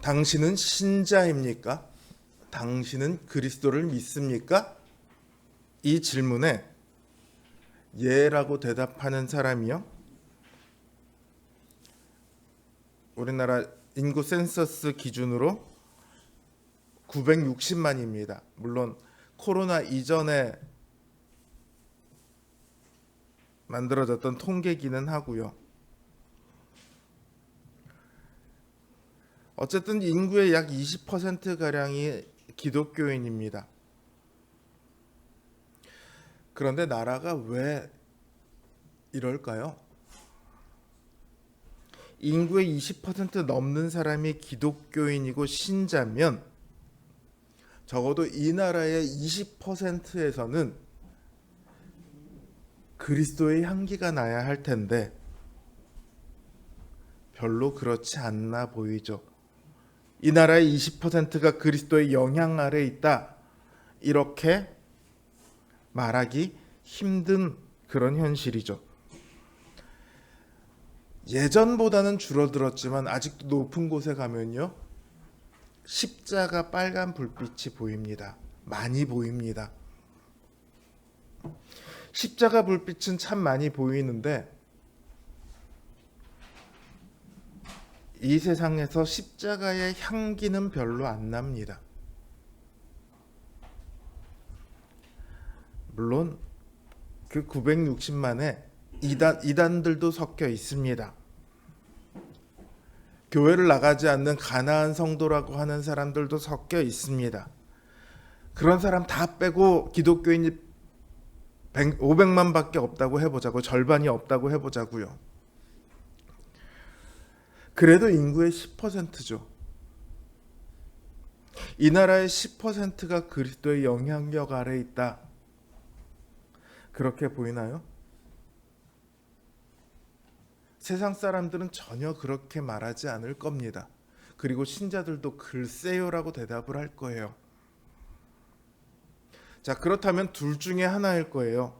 당신은 신자입니까? 당신은 그리스도를 믿습니까? 이 질문에 예라고 대답하는 사람이요, 우리나라 인구 센서스 기준으로 960만입니다. 물론 코로나 이전에 만들어졌던 통계기는 하고요. 어쨌든 인구의 약 20%가량이 기독교인입니다. 그런데 나라가 왜 이럴까요? 인구의 20% 넘는 사람이 기독교인이고 신자면 적어도 이 나라의 20%에서는 그리스도의 향기가 나야 할 텐데 별로 그렇지 않나 보이죠. 이 나라의 20%가 그리스도의 영향 아래 있다, 이렇게 말하기 힘든 그런 현실이죠. 예전보다는 줄어들었지만 아직도 높은 곳에 가면요, 십자가 빨간 불빛이 보입니다. 많이 보입니다. 십자가 불빛은 참 많이 보이는데 이 세상에서 십자가의 향기는 별로 안 납니다. 물론 그 960만에 이단들도 섞여 있습니다. 교회를 나가지 않는 가난한 성도라고 하는 사람들도 섞여 있습니다. 그런 사람 다 빼고 기독교인이 500만 밖에 없다고 해보자고, 절반이 없다고 해보자고요. 그래도 인구의 10%죠. 이 나라의 10%가 그리스도의 영향력 아래 있다, 그렇게 보이나요? 세상 사람들은 전혀 그렇게 말하지 않을 겁니다. 그리고 신자들도 글쎄요라고 대답을 할 거예요. 자, 그렇다면 둘 중에 하나일 거예요.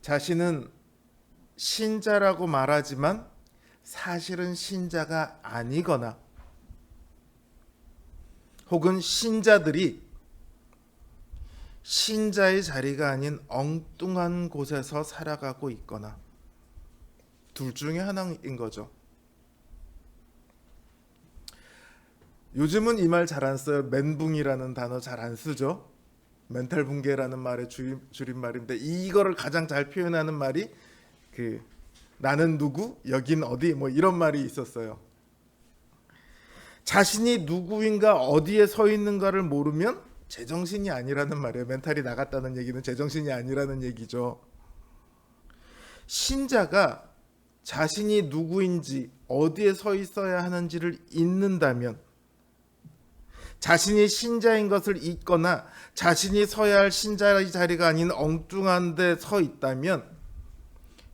자신은 신자라고 말하지만 사실은 신자가 아니거나, 혹은 신자들이 신자의 자리가 아닌 엉뚱한 곳에서 살아가고 있거나, 둘 중에 하나인 거죠. 요즘은 이 말 잘 안 써요. 멘붕이라는 단어 잘 안 쓰죠. 멘탈 붕괴라는 말의 줄임말인데, 이거를 가장 잘 표현하는 말이 나는 누구, 여긴 어디, 뭐 이런 말이 있었어요. 자신이 누구인가, 어디에 서 있는가를 모르면 제정신이 아니라는 말이에요. 멘탈이 나갔다는 얘기는 제정신이 아니라는 얘기죠. 신자가 자신이 누구인지, 어디에 서 있어야 하는지를 잊는다면, 자신이 신자인 것을 잊거나 자신이 서야 할 신자의 자리가 아닌 엉뚱한 데 서 있다면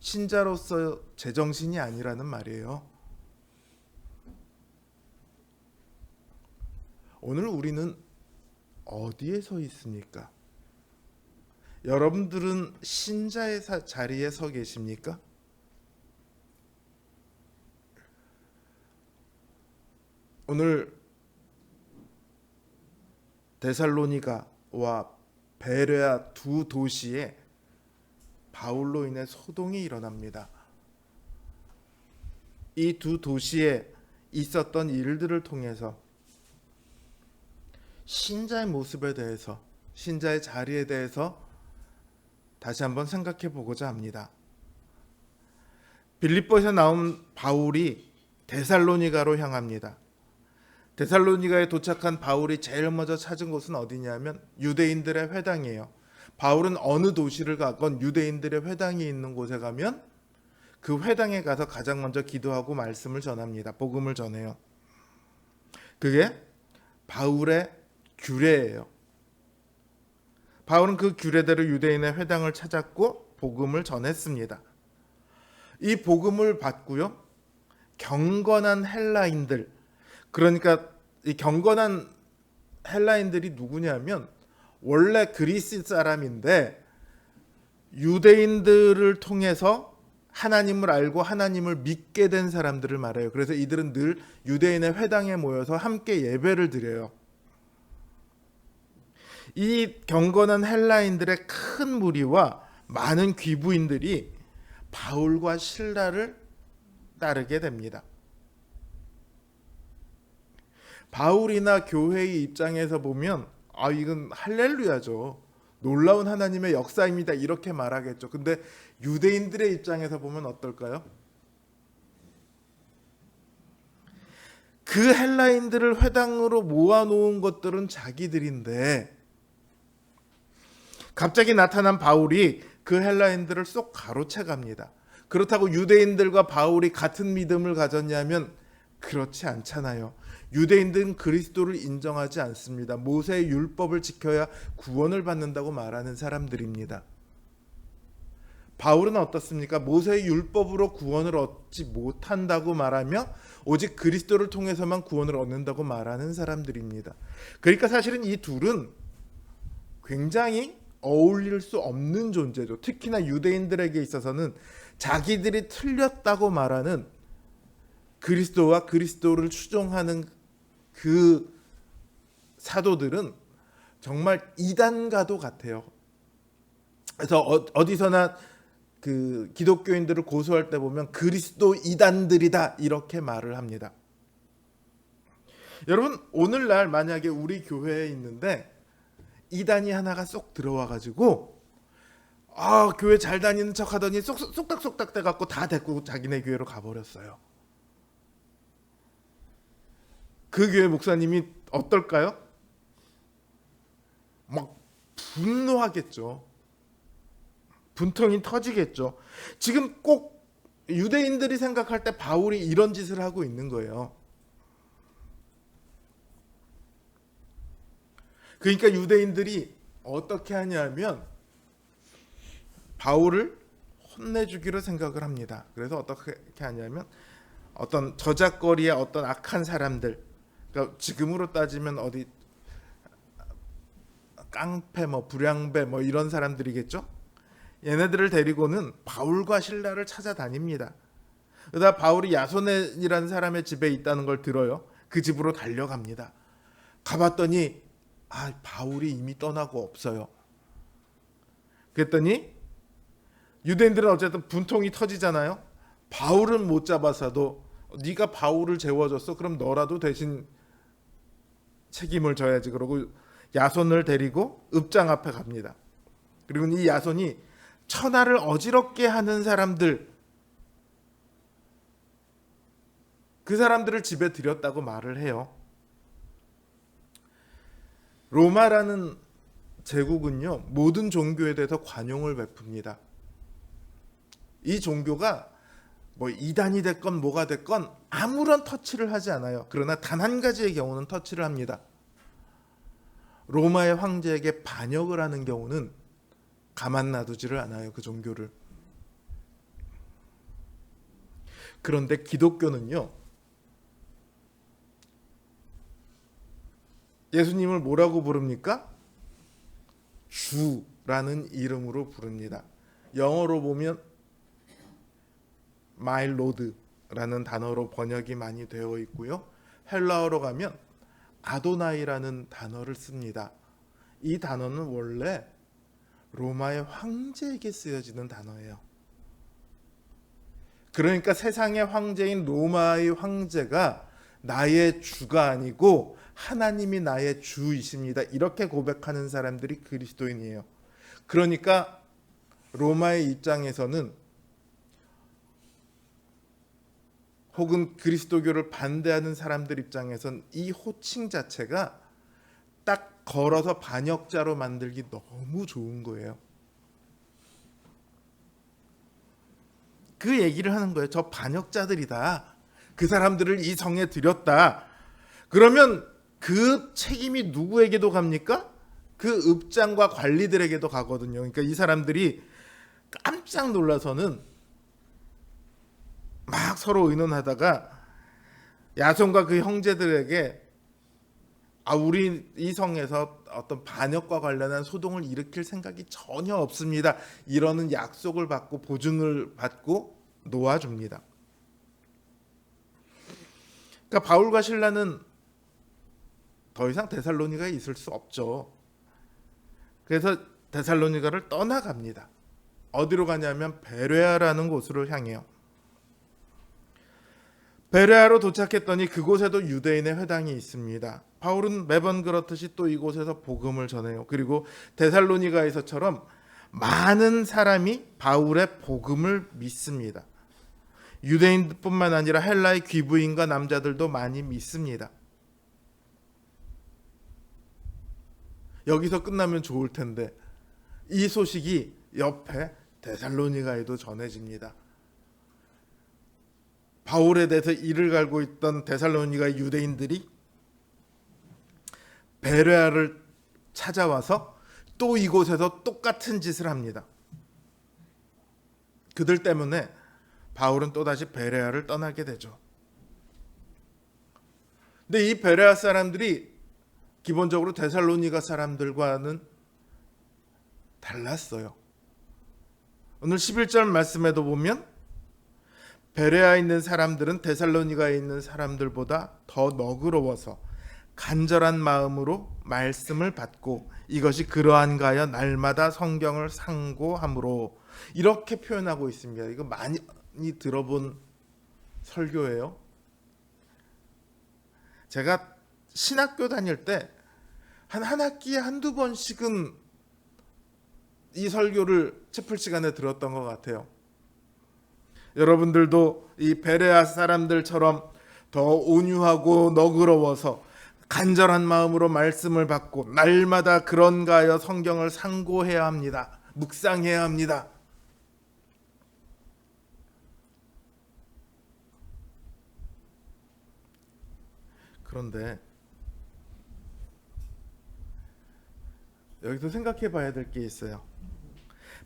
신자로서 제정신이 아니라는 말이에요. 오늘 우리는 어디에 서 있습니까? 여러분들은 신자의 자리에 서 계십니까? 오늘 데살로니가와 베레아 두 도시에 바울로 인해 소동이 일어납니다. 이 두 도시에 있었던 일들을 통해서 신자의 모습에 대해서, 신자의 자리에 대해서 다시 한번 생각해 보고자 합니다. 빌립보에서 나온 바울이 데살로니가로 향합니다. 데살로니가에 도착한 바울이 제일 먼저 찾은 곳은 어디냐면 유대인들의 회당이에요. 바울은 어느 도시를 가건 유대인들의 회당이 있는 곳에 가면 그 회당에 가서 가장 먼저 기도하고 말씀을 전합니다. 복음을 전해요. 그게 바울의 규례예요. 바울은 그 규례대로 유대인의 회당을 찾았고 복음을 전했습니다. 이 복음을 받고요, 경건한 헬라인들, 그러니까 이 경건한 헬라인들이 누구냐면 원래 그리스 사람인데 유대인들을 통해서 하나님을 알고 하나님을 믿게 된 사람들을 말해요. 그래서 이들은 늘 유대인의 회당에 모여서 함께 예배를 드려요. 이 경건한 헬라인들의 큰 무리와 많은 귀부인들이 바울과 실라를 따르게 됩니다. 바울이나 교회의 입장에서 보면 이건 할렐루야죠. 놀라운 하나님의 역사입니다. 이렇게 말하겠죠. 근데 유대인들의 입장에서 보면 어떨까요? 그 헬라인들을 회당으로 모아놓은 것들은 자기들인데 갑자기 나타난 바울이 그 헬라인들을 쏙 가로채 갑니다. 그렇다고 유대인들과 바울이 같은 믿음을 가졌냐면 그렇지 않잖아요. 유대인들은 그리스도를 인정하지 않습니다. 모세의 율법을 지켜야 구원을 받는다고 말하는 사람들입니다. 바울은 어떻습니까? 모세의 율법으로 구원을 얻지 못한다고 말하며 오직 그리스도를 통해서만 구원을 얻는다고 말하는 사람들입니다. 그러니까 사실은 이 둘은 굉장히 어울릴 수 없는 존재죠. 특히나 유대인들에게 있어서는 자기들이 틀렸다고 말하는 그리스도와 그리스도를 추종하는 그 사도들은 정말 이단과도 같아요. 그래서 어디서나 그 기독교인들을 고소할 때 보면 그리스도 이단들이다 이렇게 말을 합니다. 여러분, 오늘날 만약에 우리 교회에 있는데 이단이 하나가 쏙 들어와 가지고 교회 잘 다니는 척 하더니 쏙닥쏙닥 돼 갖고 다 데리고 자기네 교회로 가버렸어요. 그 교회 목사님이 어떨까요? 막 분노하겠죠. 분통이 터지겠죠. 지금 꼭 유대인들이 생각할 때 바울이 이런 짓을 하고 있는 거예요. 그러니까 유대인들이 어떻게 하냐면 바울을 혼내주기로 생각을 합니다. 그래서 어떻게 하냐면 어떤 저작거리의 어떤 악한 사람들, 그러니까 지금으로 따지면 어디 깡패, 불량배 이런 사람들이겠죠. 얘네들을 데리고는 바울과 실라를 찾아다닙니다. 그러다 바울이 야소네이라는 사람의 집에 있다는 걸 들어요. 그 집으로 달려갑니다. 가봤더니 바울이 이미 떠나고 없어요. 그랬더니 유대인들은 어쨌든 분통이 터지잖아요. 바울은 못 잡아서도 네가 바울을 재워줬어. 그럼 너라도 대신 책임을 져야지. 그러고 야손을 데리고 읍장 앞에 갑니다. 그리고 이 야손이 천하를 어지럽게 하는 사람들, 그 사람들을 집에 들였다고 말을 해요. 로마라는 제국은요, 모든 종교에 대해서 관용을 베풉니다. 이 종교가 이단이 됐건 뭐가 됐건 아무런 터치를 하지 않아요. 그러나 단 한 가지의 경우는 터치를 합니다. 로마의 황제에게 반역을 하는 경우는 가만 놔두지를 않아요. 그 종교를. 그런데 기독교는요, 예수님을 뭐라고 부릅니까? 주라는 이름으로 부릅니다. 영어로 보면 My Lord라는 단어로 번역이 많이 되어 있고요. 헬라어로 가면 아도나이라는 단어를 씁니다. 이 단어는 원래 로마의 황제에게 쓰여지는 단어예요. 그러니까 세상의 황제인 로마의 황제가 나의 주가 아니고 하나님이 나의 주이십니다. 이렇게 고백하는 사람들이 그리스도인이에요. 그러니까 로마의 입장에서는, 혹은 그리스도교를 반대하는 사람들 입장에선 이 호칭 자체가 딱 걸어서 반역자로 만들기 너무 좋은 거예요. 그 얘기를 하는 거예요. 저 반역자들이다. 그 사람들을 이 성에 들였다. 그러면 그 책임이 누구에게도 갑니까? 그 읍장과 관리들에게도 가거든요. 그러니까 이 사람들이 깜짝 놀라서는 막 서로 의논하다가 야손과 그 형제들에게 우리 이 성에서 어떤 반역과 관련한 소동을 일으킬 생각이 전혀 없습니다. 이러는 약속을 받고 보증을 받고 놓아줍니다. 그러니까 바울과 실라는 더 이상 데살로니가에 있을 수 없죠. 그래서 데살로니가를 떠나갑니다. 어디로 가냐면 베레아라는 곳으로 향해요. 베레아로 도착했더니 그곳에도 유대인의 회당이 있습니다. 바울은 매번 그렇듯이 또 이곳에서 복음을 전해요. 그리고 데살로니가에서처럼 많은 사람이 바울의 복음을 믿습니다. 유대인뿐만 아니라 헬라의 귀부인과 남자들도 많이 믿습니다. 여기서 끝나면 좋을 텐데 이 소식이 옆에 데살로니가에도 전해집니다. 바울에 대해서 이를 갈고 있던 데살로니가 유대인들이 베레아를 찾아와서 또 이곳에서 똑같은 짓을 합니다. 그들 때문에 바울은 또다시 베레아를 떠나게 되죠. 근데 이 베레아 사람들이 기본적으로 데살로니가 사람들과는 달랐어요. 오늘 11절 말씀에도 보면 베레아에 있는 사람들은 데살로니가에 있는 사람들보다 더 너그러워서 간절한 마음으로 말씀을 받고 이것이 그러한가하여 날마다 성경을 상고함으로 이렇게 표현하고 있습니다. 이거 많이 들어본 설교예요. 제가 신학교 다닐 때 한 학기에 한두 번씩은 이 설교를 채플 시간에 들었던 것 같아요. 여러분들도 이 베레아 사람들처럼 더 온유하고 너그러워서 간절한 마음으로 말씀을 받고 날마다 그런가 하여 성경을 상고해야 합니다. 묵상해야 합니다. 그런데 여기서 생각해 봐야 될 게 있어요.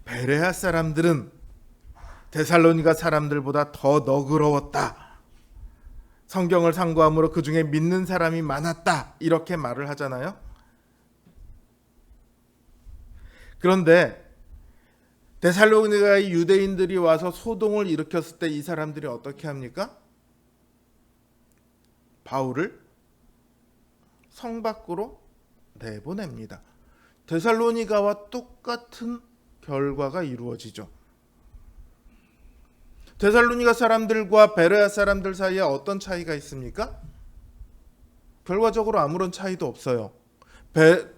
베레아 사람들은 데살로니가 사람들보다 더 너그러웠다. 성경을 상고함으로 그 중에 믿는 사람이 많았다. 이렇게 말을 하잖아요. 그런데 데살로니가의 유대인들이 와서 소동을 일으켰을 때 이 사람들이 어떻게 합니까? 바울을 성 밖으로 내보냅니다. 데살로니가와 똑같은 결과가 이루어지죠. 데살로니가 사람들과 베레아 사람들 사이에 어떤 차이가 있습니까? 결과적으로 아무런 차이도 없어요.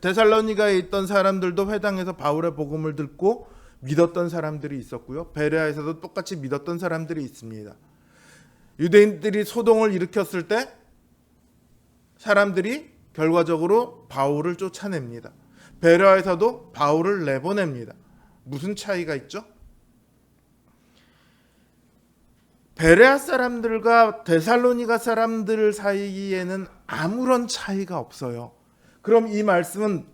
데살로니가에 있던 사람들도 회당에서 바울의 복음을 듣고 믿었던 사람들이 있었고요. 베레아에서도 똑같이 믿었던 사람들이 있습니다. 유대인들이 소동을 일으켰을 때 사람들이 결과적으로 바울을 쫓아냅니다. 베레아에서도 바울을 내보냅니다. 무슨 차이가 있죠? 베레아 사람들과 데살로니가 사람들 사이에는 아무런 차이가 없어요. 그럼 이 말씀은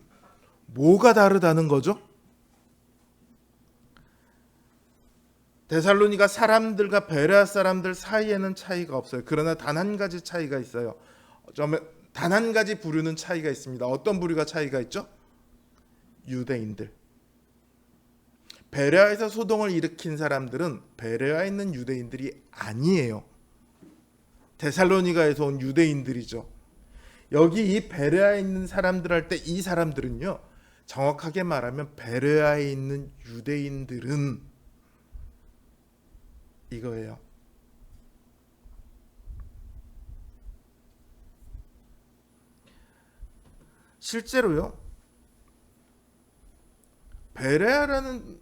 뭐가 다르다는 거죠? 데살로니가 사람들과 베레아 사람들 사이에는 차이가 없어요. 그러나 단 한 가지 차이가 있어요. 단 한 가지 부류는 차이가 있습니다. 어떤 부류가 차이가 있죠? 유대인들. 베레아에서 소동을 일으킨 사람들은 베레아에 있는 유대인들이 아니에요. 데살로니가에서 온 유대인들이죠. 여기 이 베레아에 있는 사람들 할 때 이 사람들은요, 정확하게 말하면 베레아에 있는 유대인들은 이거예요. 실제로요, 베레아라는,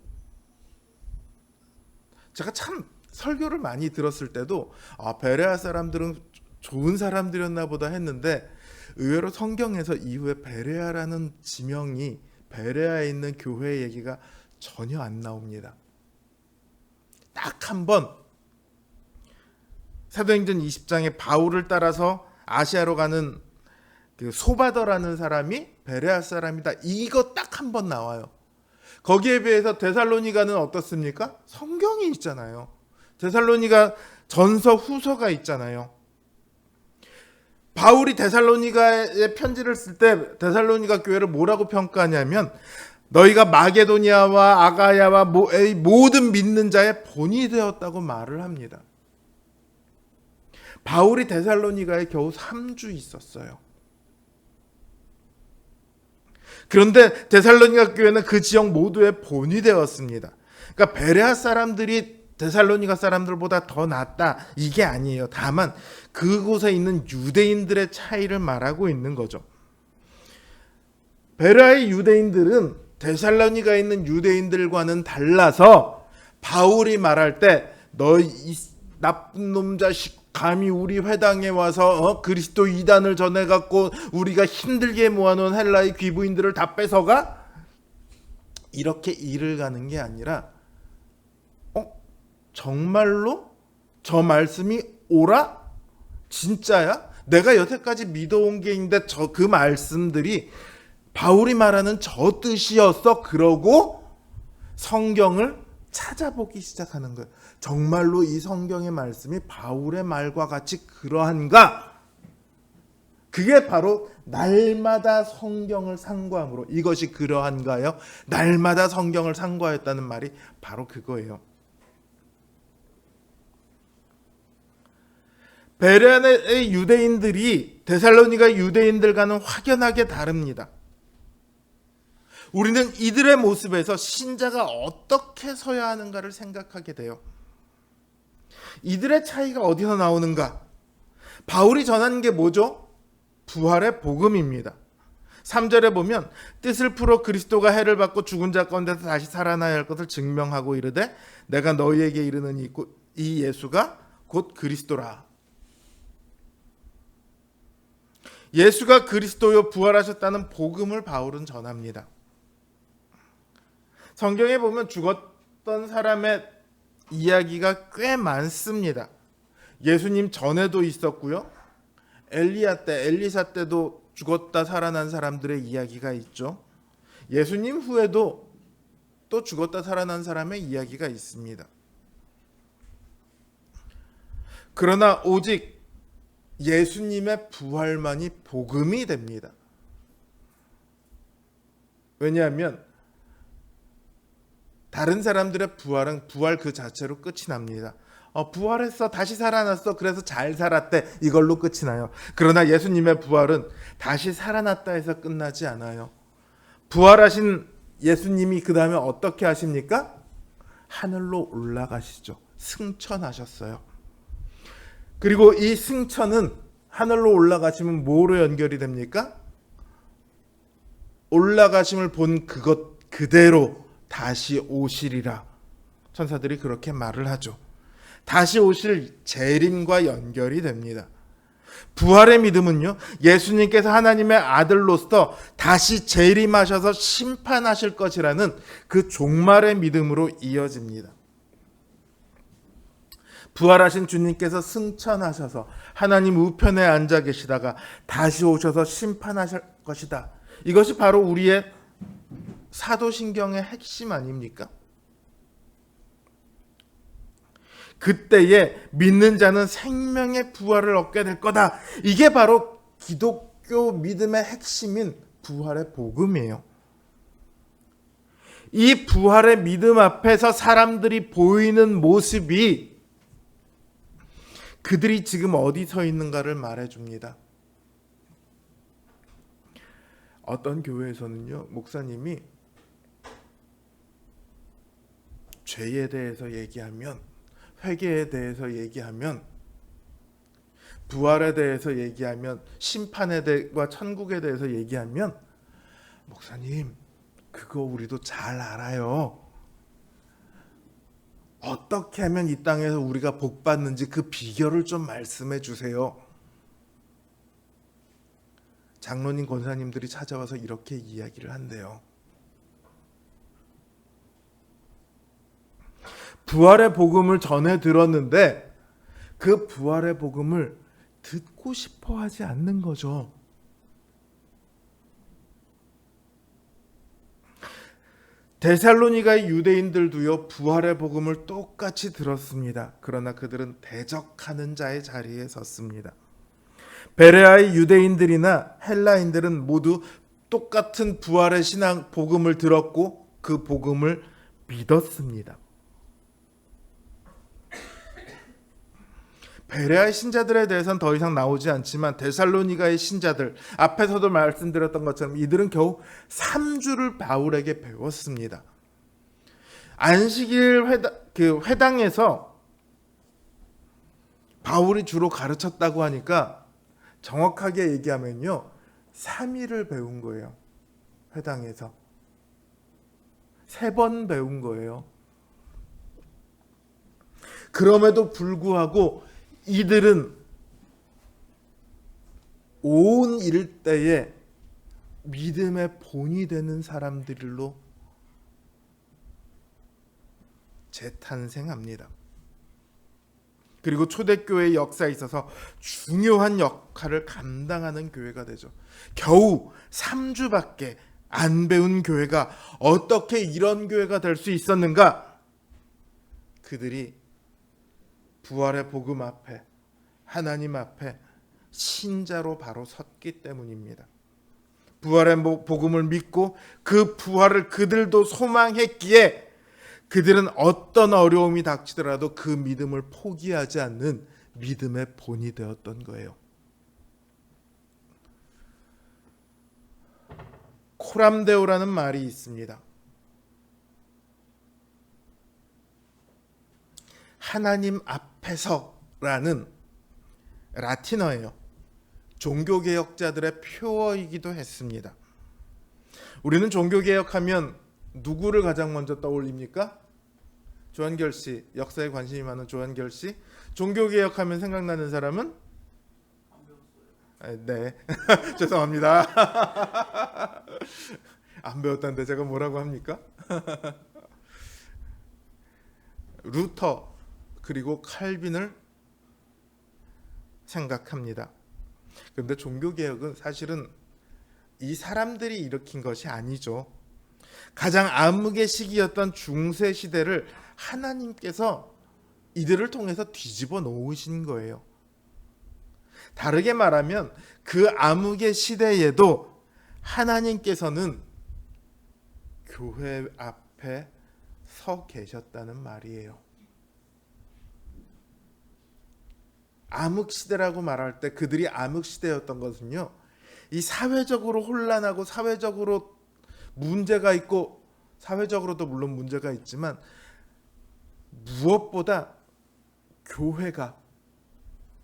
제가 참 설교를 많이 들었을 때도 베레아 사람들은 좋은 사람들이었나 보다 했는데 의외로 성경에서 이후에 베레아라는 지명이 베레아에 있는 교회 얘기가 전혀 안 나옵니다. 딱 한 번 사도행전 20장에 바울을 따라서 아시아로 가는 그 소바더라는 사람이 베레아 사람이다. 이거 딱 한 번 나와요. 거기에 비해서 데살로니가는 어떻습니까? 성경이 있잖아요. 데살로니가 전서 후서가 있잖아요. 바울이 데살로니가에 편지를 쓸 때 데살로니가 교회를 뭐라고 평가하냐면 너희가 마게도니아와 아가야와 모든 믿는 자의 본이 되었다고 말을 합니다. 바울이 데살로니가에 겨우 3주 있었어요. 그런데 데살로니가 교회는 그 지역 모두의 본이 되었습니다. 그러니까 베레아 사람들이 데살로니가 사람들보다 더 낫다, 이게 아니에요. 다만 그곳에 있는 유대인들의 차이를 말하고 있는 거죠. 베레아의 유대인들은 데살로니가에 있는 유대인들과는 달라서 바울이 말할 때 너희 이 나쁜 놈 자식, 감히 우리 회당에 와서 그리스도 이단을 전해갖고 우리가 힘들게 모아놓은 헬라의 귀부인들을 다 뺏어가? 이렇게 일을 가는 게 아니라 정말로 저 말씀이 오라? 진짜야? 내가 여태까지 믿어온 게 있는데 그 말씀들이 바울이 말하는 저 뜻이었어? 그러고 성경을 찾아보기 시작하는 거예요. 정말로 이 성경의 말씀이 바울의 말과 같이 그러한가? 그게 바로 날마다 성경을 상고함으로, 이것이 그러한가요? 날마다 성경을 상고하였다는 말이 바로 그거예요. 베레아의 유대인들이 데살로니가 유대인들과는 확연하게 다릅니다. 우리는 이들의 모습에서 신자가 어떻게 서야 하는가를 생각하게 돼요. 이들의 차이가 어디서 나오는가? 바울이 전하는 게 뭐죠? 부활의 복음입니다. 3절에 보면 뜻을 풀어 그리스도가 해를 받고 죽은 자 가운데서 다시 살아나야 할 것을 증명하고 이르되 내가 너희에게 이르는 이 예수가 곧 그리스도라. 예수가 그리스도요 부활하셨다는 복음을 바울은 전합니다. 성경에 보면 죽었던 사람의 이야기가 꽤 많습니다. 예수님 전에도 있었고요. 엘리사 때도 죽었다 살아난 사람들의 이야기가 있죠. 예수님 후에도 또 죽었다 살아난 사람의 이야기가 있습니다. 그러나 오직 예수님의 부활만이 복음이 됩니다. 왜냐하면 다른 사람들의 부활은 부활 그 자체로 끝이 납니다. 부활했어, 다시 살아났어, 그래서 잘 살았대, 이걸로 끝이 나요. 그러나 예수님의 부활은 다시 살아났다 해서 끝나지 않아요. 부활하신 예수님이 그 다음에 어떻게 하십니까? 하늘로 올라가시죠. 승천하셨어요. 그리고 이 승천은 하늘로 올라가시면 뭐로 연결이 됩니까? 올라가심을 본 그것 그대로 다시 오시리라. 천사들이 그렇게 말을 하죠. 다시 오실 재림과 연결이 됩니다. 부활의 믿음은요, 예수님께서 하나님의 아들로서 다시 재림하셔서 심판하실 것이라는 그 종말의 믿음으로 이어집니다. 부활하신 주님께서 승천하셔서 하나님 우편에 앉아 계시다가 다시 오셔서 심판하실 것이다. 이것이 바로 우리의 사도신경의 핵심 아닙니까? 그때에 믿는 자는 생명의 부활을 얻게 될 거다. 이게 바로 기독교 믿음의 핵심인 부활의 복음이에요. 이 부활의 믿음 앞에서 사람들이 보이는 모습이 그들이 지금 어디 서 있는가를 말해줍니다. 어떤 교회에서는요, 목사님이 죄에 대해서 얘기하면, 회개에 대해서 얘기하면, 부활에 대해서 얘기하면, 심판에 대해서 천국에 대해서 얘기하면, 목사님 그거 우리도 잘 알아요. 어떻게 하면 이 땅에서 우리가 복 받는지 그 비결을 좀 말씀해 주세요. 장로님, 권사님들이 찾아와서 이렇게 이야기를 한대요. 부활의 복음을 전해 들었는데 그 부활의 복음을 듣고 싶어 하지 않는 거죠. 데살로니가의 유대인들도요, 부활의 복음을 똑같이 들었습니다. 그러나 그들은 대적하는 자의 자리에 섰습니다. 베레아의 유대인들이나 헬라인들은 모두 똑같은 부활의 신앙 복음을 들었고 그 복음을 믿었습니다. 베레아의 신자들에 대해서는 더 이상 나오지 않지만 데살로니가의 신자들, 앞에서도 말씀드렸던 것처럼 이들은 겨우 3주를 바울에게 배웠습니다. 안식일 회당에서 바울이 주로 가르쳤다고 하니까 정확하게 얘기하면요, 3일을 배운 거예요. 회당에서 3번 배운 거예요. 그럼에도 불구하고 이들은 온 일대에 믿음의 본이 되는 사람들로 재탄생합니다. 그리고 초대교회의 역사에 있어서 중요한 역할을 감당하는 교회가 되죠. 겨우 3주밖에 안 배운 교회가 어떻게 이런 교회가 될 수 있었는가? 그들이 부활의 복음 앞에, 하나님 앞에 신자로 바로 섰기 때문입니다. 부활의 복음을 믿고 그 부활을 그들도 소망했기에 그들은 어떤 어려움이 닥치더라도 그 믿음을 포기하지 않는 믿음의 본이 되었던 거예요. 코람데오라는 말이 있습니다. 하나님 앞에서라는 라틴어예요. 종교개혁자들의 표어이기도 했습니다. 우리는 종교개혁하면 누구를 가장 먼저 떠올립니까? 조한결 씨, 역사에 관심이 많은 조한결 씨. 종교개혁하면 생각나는 사람은? 네. 죄송합니다. 안 배웠다는데 제가 뭐라고 합니까? 루터 그리고 칼빈을 생각합니다. 그런데 종교개혁은 사실은 이 사람들이 일으킨 것이 아니죠. 가장 암흑의 시기였던 중세 시대를 하나님께서 이들을 통해서 뒤집어 놓으신 거예요. 다르게 말하면 그 암흑의 시대에도 하나님께서는 교회 앞에 서 계셨다는 말이에요. 암흑 시대라고 말할 때 그들이 암흑 시대였던 것은요, 이 사회적으로 혼란하고 사회적으로 문제가 있고, 사회적으로도 물론 문제가 있지만 무엇보다 교회가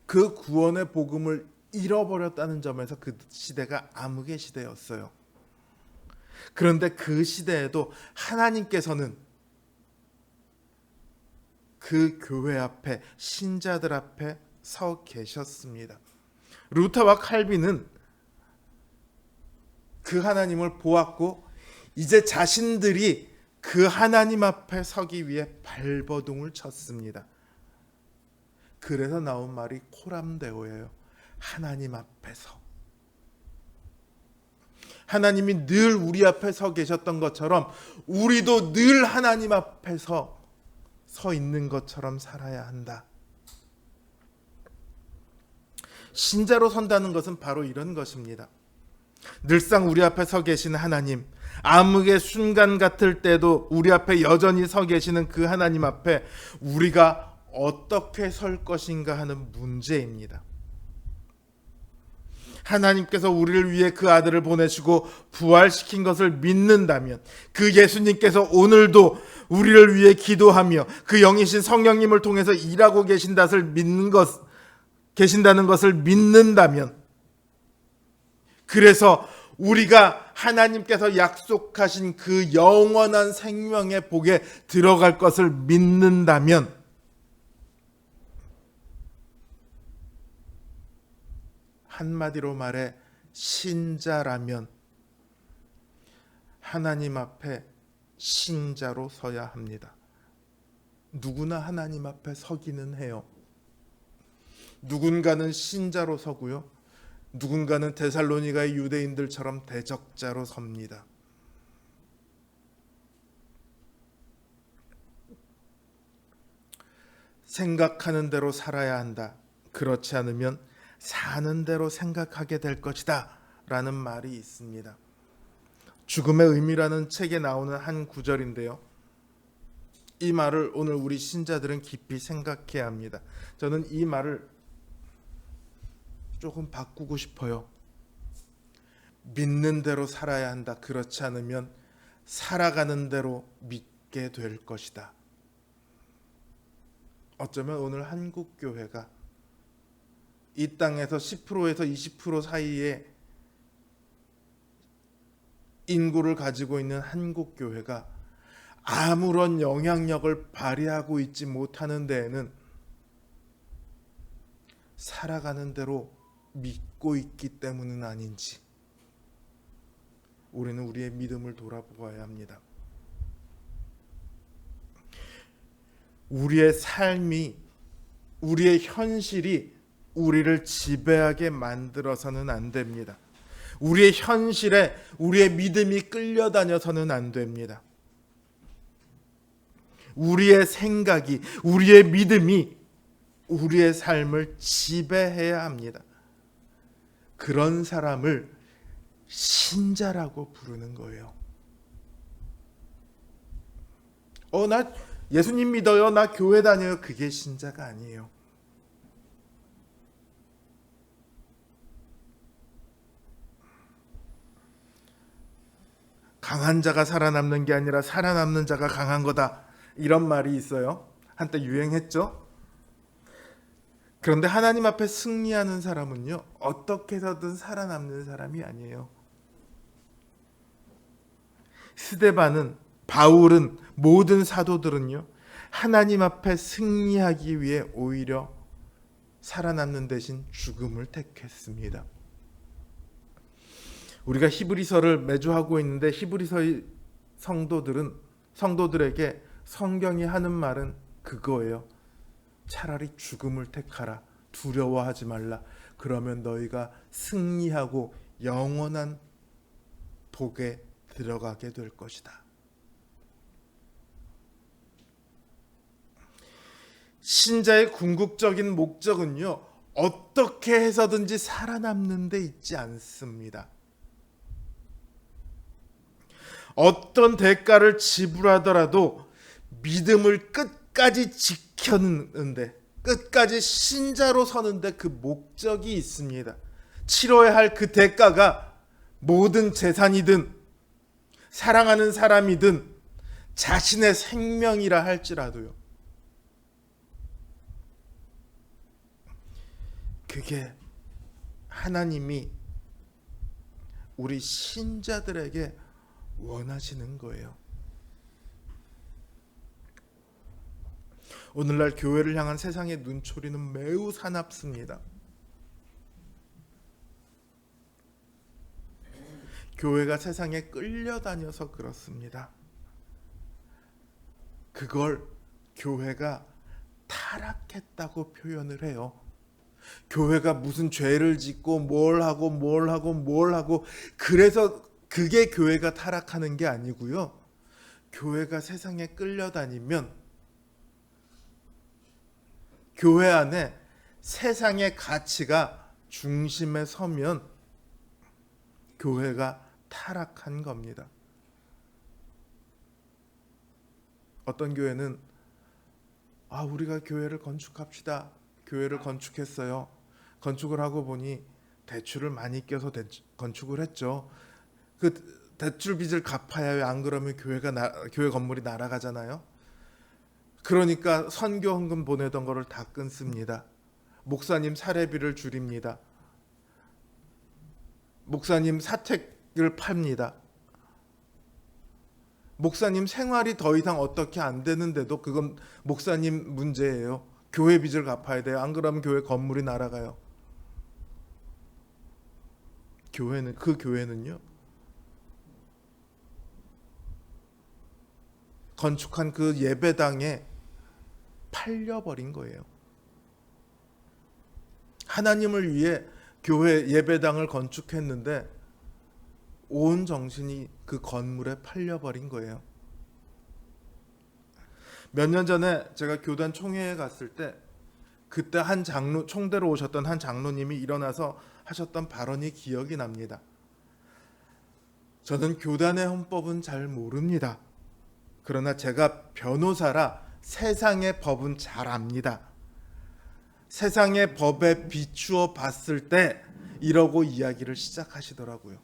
그 구원의 복음을 잃어버렸다는 점에서 그 시대가 암흑의 시대였어요. 그런데 그 시대에도 하나님께서는 그 교회 앞에, 신자들 앞에 서 계셨습니다. 루터와 칼빈은 그 하나님을 보았고 이제 자신들이 그 하나님 앞에 서기 위해 발버둥을 쳤습니다. 그래서 나온 말이 코람데오예요. 하나님 앞에서. 하나님이 늘 우리 앞에 서 계셨던 것처럼 우리도 늘 하나님 앞에서 서 있는 것처럼 살아야 한다. 신자로 선다는 것은 바로 이런 것입니다. 늘상 우리 앞에 서 계신 하나님, 암흑의 순간 같을 때도 우리 앞에 여전히 서 계시는 그 하나님 앞에 우리가 어떻게 설 것인가 하는 문제입니다. 하나님께서 우리를 위해 그 아들을 보내시고 부활시킨 것을 믿는다면, 그 예수님께서 오늘도 우리를 위해 기도하며 그 영이신 성령님을 통해서 일하고 계신다는 것을 믿는다면, 그래서 우리가 하나님께서 약속하신 그 영원한 생명의 복에 들어갈 것을 믿는다면, 한마디로 말해 신자라면 하나님 앞에 신자로 서야 합니다. 누구나 하나님 앞에 서기는 해요. 누군가는 신자로 서고요, 누군가는 데살로니가의 유대인들처럼 대적자로 섭니다. 생각하는 대로 살아야 한다. 그렇지 않으면 사는 대로 생각하게 될 것이다 라는 말이 있습니다. 죽음의 의미라는 책에 나오는 한 구절인데요. 이 말을 오늘 우리 신자들은 깊이 생각해야 합니다. 저는 이 말을 조금 바꾸고 싶어요. 믿는 대로 살아야 한다. 그렇지 않으면 살아가는 대로 믿게 될 것이다. 어쩌면 오늘 한국 교회가 이 땅에서 10%에서 20% 사이에 인구를 가지고 있는 한국 교회가 아무런 영향력을 발휘하고 있지 못하는 데에는 살아가는 대로 믿고 있기 때문은 아닌지 우리는 우리의 믿음을 돌아보아야 합니다. 우리의 삶이, 우리의 현실이 우리를 지배하게 만들어서는 안 됩니다. 우리의 현실에 우리의 믿음이 끌려다녀서는 안 됩니다. 우리의 생각이, 우리의 믿음이 우리의 삶을 지배해야 합니다. 그런 사람을 신자라고 부르는 거예요. 나 예수님 믿어요. 나 교회 다녀요. 그게 신자가 아니에요. 강한 자가 살아남는 게 아니라 살아남는 자가 강한 거다. 이런 말이 있어요. 한때 유행했죠. 그런데 하나님 앞에 승리하는 사람은요, 어떻게 해서든 살아남는 사람이 아니에요. 스데반은, 바울은, 모든 사도들은요, 하나님 앞에 승리하기 위해 오히려 살아남는 대신 죽음을 택했습니다. 우리가 히브리서를 매주 하고 있는데 히브리서의 성도들에게 성경이 하는 말은 그거예요. 차라리 죽음을 택하라. 두려워하지 말라. 그러면 너희가 승리하고 영원한 복에 들어가게 될 것이다. 신자의 궁극적인 목적은요, 어떻게 해서든지 살아남는 데 있지 않습니다. 어떤 대가를 지불하더라도 믿음을 끝까지 지켰는데, 끝까지 신자로 서는데 그 목적이 있습니다. 치러야 할 그 대가가 모든 재산이든 사랑하는 사람이든 자신의 생명이라 할지라도요. 그게 하나님이 우리 신자들에게 원하시는 거예요. 오늘날 교회를 향한 세상의 눈초리는 매우 사납습니다. 교회가 세상에 끌려다녀서 그렇습니다. 그걸 교회가 타락했다고 표현을 해요. 교회가 무슨 죄를 짓고 뭘 하고 그래서 그게 교회가 타락하는 게 아니고요. 교회가 세상에 끌려다니면 교회 안에 세상의 가치가 중심에 서면 교회가 타락한 겁니다. 어떤 교회는 우리가 교회를 건축합시다. 교회를 건축했어요. 건축을 하고 보니 대출을 많이 껴서 건축을 했죠. 그 대출 빚을 갚아야 안 그러면 교회 건물이 날아가잖아요. 그러니까 선교 헌금 보내던 거를 다 끊습니다. 목사님 사례비를 줄입니다. 목사님 사택을 팝니다. 목사님 생활이 더 이상 어떻게 안 되는데도 그건 목사님 문제예요. 교회 빚을 갚아야 돼요. 안 그러면 교회 건물이 날아가요. 교회는요. 건축한 그 예배당에 팔려버린 거예요. 하나님을 위해 교회 예배당을 건축했는데 온 정신이 그 건물에 팔려버린 거예요. 몇 년 전에 제가 교단 총회에 갔을 때 그때 총대로 오셨던 한 장로님이 일어나서 하셨던 발언이 기억이 납니다. 저는 교단의 헌법은 잘 모릅니다. 그러나 제가 변호사라 세상의 법은 잘 압니다. 세상의 법에 비추어 봤을 때 이러고 이야기를 시작하시더라고요.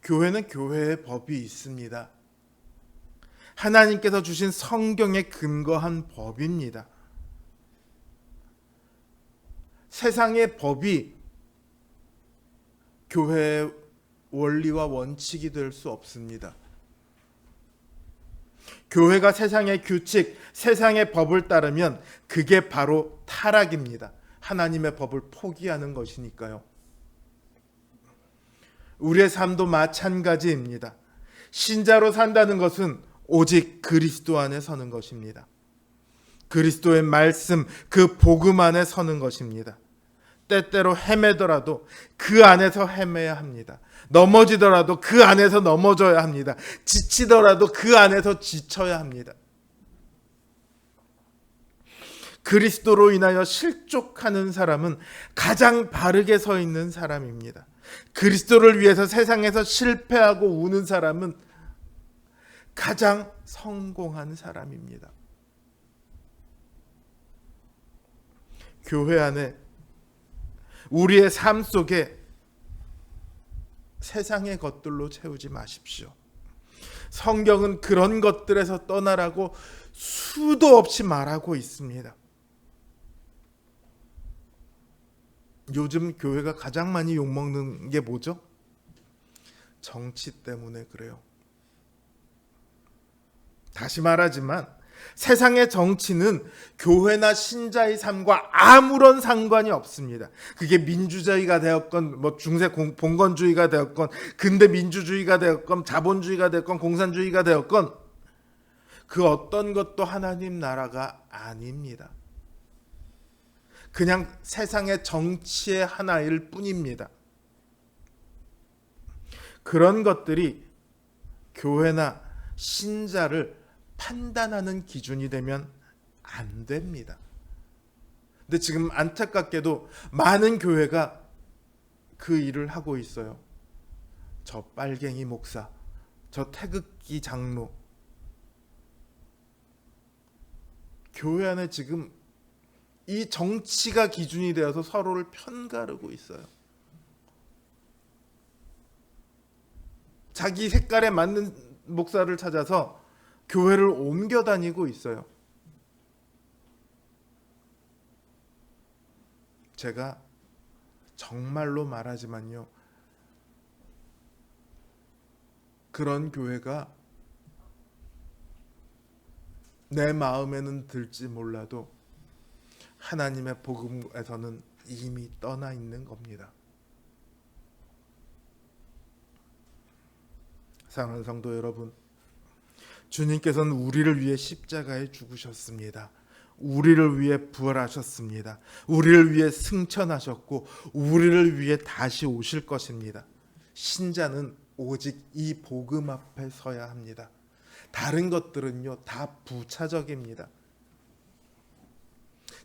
교회는 교회의 법이 있습니다. 하나님께서 주신 성경에 근거한 법입니다. 세상의 법이 교회의 원리와 원칙이 될 수 없습니다. 교회가 세상의 규칙, 세상의 법을 따르면 그게 바로 타락입니다. 하나님의 법을 포기하는 것이니까요. 우리의 삶도 마찬가지입니다. 신자로 산다는 것은 오직 그리스도 안에 서는 것입니다. 그리스도의 말씀, 그 복음 안에 서는 것입니다. 때때로 헤매더라도 그 안에서 헤매야 합니다. 넘어지더라도 그 안에서 넘어져야 합니다. 지치더라도 그 안에서 지쳐야 합니다. 그리스도로 인하여 실족하는 사람은 가장 바르게 서 있는 사람입니다. 그리스도를 위해서 세상에서 실패하고 우는 사람은 가장 성공한 사람입니다. 교회 안에 우리의 삶 속에 세상의 것들로 채우지 마십시오. 성경은 그런 것들에서 떠나라고 수도 없이 말하고 있습니다. 요즘 교회가 가장 많이 욕먹는 게 뭐죠? 정치 때문에 그래요. 다시 말하지만 세상의 정치는 교회나 신자의 삶과 아무런 상관이 없습니다. 그게 민주주의가 되었건 중세 봉건주의가 되었건 근대 민주주의가 되었건 자본주의가 되었건 공산주의가 되었건 그 어떤 것도 하나님 나라가 아닙니다. 그냥 세상의 정치의 하나일 뿐입니다. 그런 것들이 교회나 신자를 판단하는 기준이 되면 안 됩니다. 근데 지금 안타깝게도 많은 교회가 그 일을 하고 있어요. 저 빨갱이 목사, 저 태극기 장로. 교회 안에 지금 이 정치가 기준이 되어서 서로를 편가르고 있어요. 자기 색깔에 맞는 목사를 찾아서 교회를 옮겨 다니고 있어요. 제가 정말로 말하지만요, 그런 교회가 내 마음에는 들지 몰라도 하나님의 복음에서는 이미 떠나 있는 겁니다. 사랑하는 성도 여러분, 주님께서는 우리를 위해 십자가에 죽으셨습니다. 우리를 위해 부활하셨습니다. 우리를 위해 승천하셨고 우리를 위해 다시 오실 것입니다. 신자는 오직 이 복음 앞에 서야 합니다. 다른 것들은요 다 부차적입니다.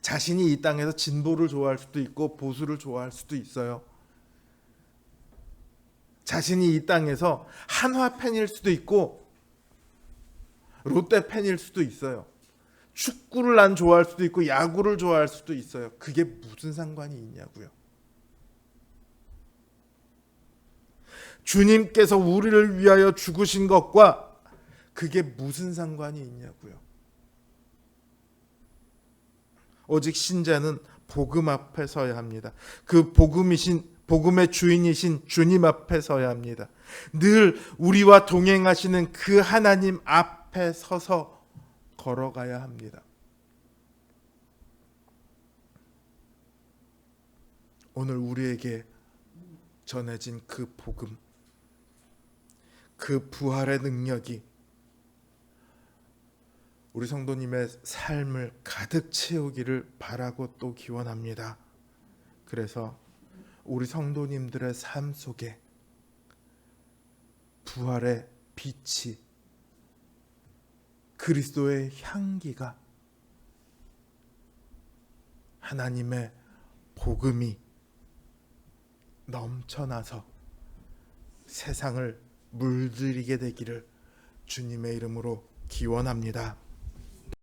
자신이 이 땅에서 진보를 좋아할 수도 있고 보수를 좋아할 수도 있어요. 자신이 이 땅에서 한화 팬일 수도 있고 롯데 팬일 수도 있어요. 축구를 난 좋아할 수도 있고 야구를 좋아할 수도 있어요. 그게 무슨 상관이 있냐고요. 주님께서 우리를 위하여 죽으신 것과 그게 무슨 상관이 있냐고요. 오직 신자는 복음 앞에 서야 합니다. 그 복음의 주인이신 주님 앞에 서야 합니다. 늘 우리와 동행하시는 그 하나님 앞에 서서 걸어가야 합니다. 오늘 우리에게 전해진 그 복음, 그 부활의 능력이 우리 성도님의 삶을 가득 채우기를 바라고 또 기원합니다. 그래서 우리 성도님들의 삶 속에 부활의 빛이, 그리스도의 향기가, 하나님의 복음이 넘쳐나서 세상을 물들이게 되기를 주님의 이름으로 기원합니다.